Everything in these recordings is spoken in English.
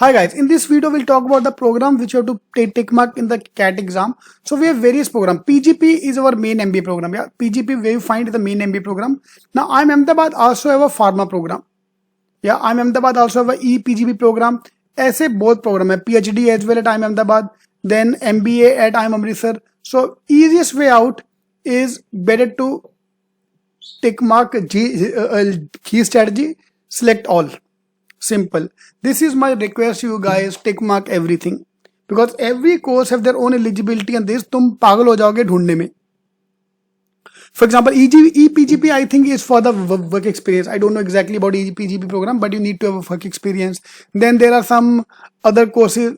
Hi guys, in this video we'll talk about the program which you have to take mark in the CAT exam. So we have various programs. PGP is our main MBA program. Yeah, PGP where you find the main MBA program. Now IIM Ahmedabad also have a pharma program. Yeah, IIM Ahmedabad also have a ePGP program. ऐसे both program है. PhD as well at IIM Ahmedabad, then MBA at IIM Amritsar. So easiest way out is better to tick mark key strategy, select all. Simple. This is my request to you guys, tick mark everything because every course have their own eligibility and this तुम पागल हो जाओगे ढूंढने में. For example, ePGP I think is for the work experience. I don't know exactly about ePGP program, but you need to have a work experience. Then there are some other courses,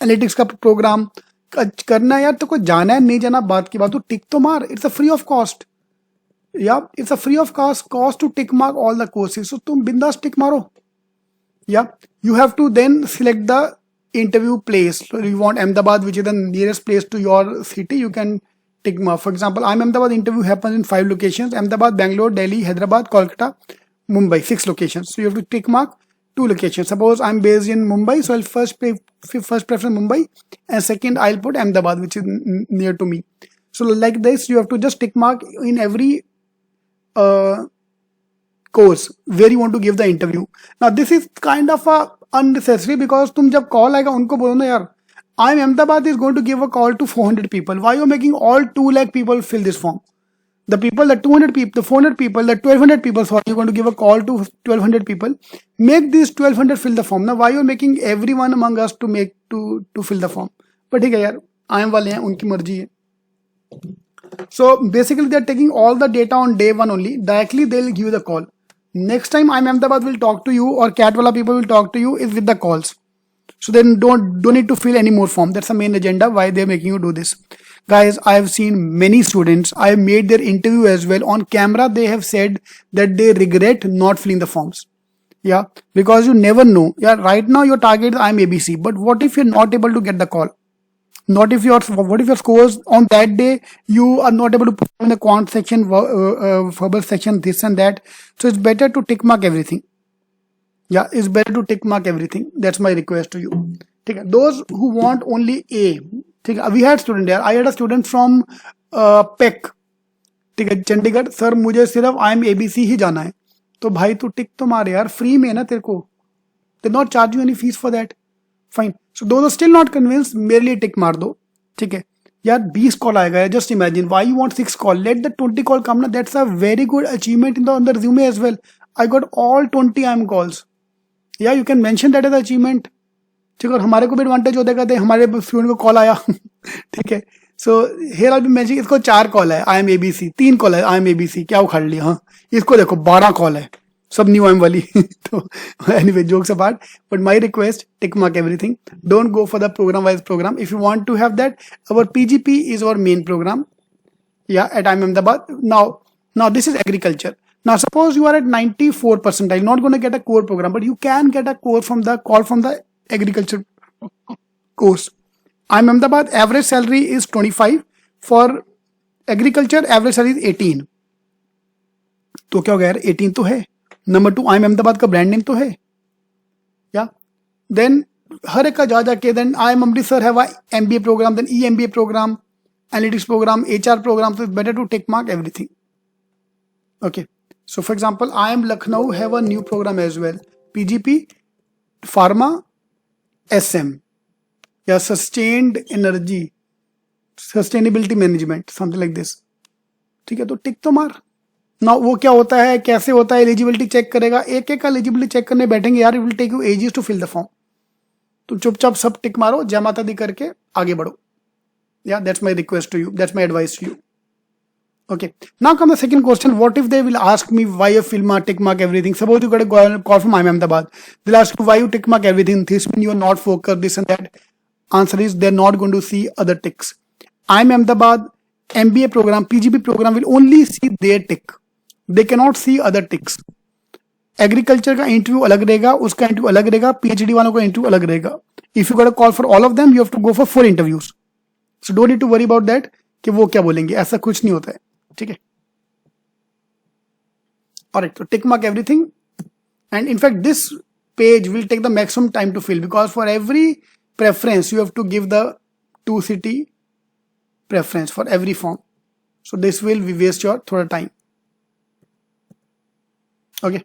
analytics का program करना यार, तो को जाना है नहीं जाना बात की बात, तो टिक तो मार. It's a free of cost. Yeah, it's a free of cost to tick mark all the courses. So तुम बिंदास tick मारो. Yeah, you have to then select the interview place. So you want Ahmedabad, which is the nearest place to your city, you can tick mark. For example, IIM Ahmedabad interview happens in 5 locations: Ahmedabad, Bangalore, Delhi, Hyderabad, Kolkata, Mumbai. 6 locations. So you have to tick mark 2 locations. Suppose I'm based in Mumbai, so I'll first preference Mumbai, and second I'll put Ahmedabad, which is near to me. So like this, you have to just tick mark in every course where you want to give the interview. Now this is kind of a unnecessary because तुम जब call आएगा उनको बोलो ना यार, IIM Ahmedabad is going to give a call to 400 people. Why you are making all 2 lakh people fill this form? The people, the 200 people, the 400 people, the 1200 people, sorry, you're going to give a call to 1200 people. Make these 1200 fill the form. Now why you are making everyone among us to make to fill the form? But ठीक है यार, IIM वाले हैं, उनकी मर्जी है. So basically they're taking all the data on day 1 only. Directly they'll give you the call. Next time IIM Ahmedabad will talk to you or CAT wala people will talk to you is with the calls. So then don't need to fill any more form. That's the main agenda why they're making you do this. Guys, I have seen many students, I have made their interview as well. On camera they have said that they regret not filling the forms. Yeah, because you never know. Yeah, right now your target is IIM ABC, but what if you're not able to get the call? What if your scores on that day you are not able to put in the quant section, verbal section, this and that. So it's better to tick mark everything. Yeah, it's better to tick mark everything. That's my request to you. Those who want only A, we had student there. I had a student from PEC, Chandigarh. Sir मुझे सिर्फ IIM ABC ही जाना है. तो भाई तू टिक तो मार यार, फ्री में है ना तेरे को. They not charge you any fees for that. Fine. So those are still not convinced, merely tick मार दो. ठीक है यार, 20 कॉल आएगा. Just imagine why you want 6 call. Let the 20 call come ना. That's a very good achievement in the resume as well. I got all 20 IIM calls. Yeah, you can mention that as an achievement. ठीक है, और हमारे को भी advantage होता है, हमारे स्टूडेंट को कॉल आया. ठीक है, so here I be magic. इसको 4 कॉल है IIM ABC, 3 कॉल है IIM ABC, क्या उखाड़ लिया. हाँ, इसको देखो 12 कॉल है, सब न्यू IIM वाली. तो anyway, jokes apart, but my request, tick mark everything. Don't go for the program wise program. If you want to have that, our PGP is our main program. Yeah, at IIM Ahmedabad. Now this is agriculture. Now suppose you are at 94 percentile, not going to get a core program, but you can get a core from the agriculture course. IIM Ahmedabad average salary is 25. For agriculture average salary is 18. तो क्या हो गया यार, 18 तो है. Number 2, IIM Ahmedabad का brand name तो है. या देन हर एक का जाके then IIM Amritsar have a MBA program, then EMBA program, analytics program, HR program. So it's better to tick mark everything. Okay, so for example, IIM Lucknow have a new program as well, PGP Pharma SM, या Sustained Energy Sustainability Management, something like this. ठीक है, तो टिक तो मार ना. वो क्या होता है, कैसे होता है, एलिजिबिलिटी चेक करेगा. एक का एलिजिबिलिटी चेक करने बैठेंगे यार, it will take you ages to fill the form. तो चुपचाप सब टिक मारो, जय माता दी करके आगे बढ़ो. या that's my request to you, that's my advice to you. Okay, now come the second question. What if they will ask me why you fill mark, tick mark everything? Suppose you got a call from IIM Ahmedabad. They'll ask you why you tick mark everything. This means you are not focused, this and that. Answer is they're not going to see other ticks. IIM Ahmedabad MBA program, PGP program will only see their tick. They cannot see other ticks. Agriculture का interview अलग रहेगा, उसका interview अलग रहेगा, PhD वालों का interview अलग रहेगा. If you got a call for all of them, you have to go for 4 interviews. So don't need to worry about that कि वो क्या बोलेंगे, ऐसा कुछ नहीं होता है. ठीक है, ऑलराइट. तो tick mark everything. And in fact this page will take the maximum time to fill, because for every preference you have to give the 2 city preference for every form. So this will waste your thoda time. Okay.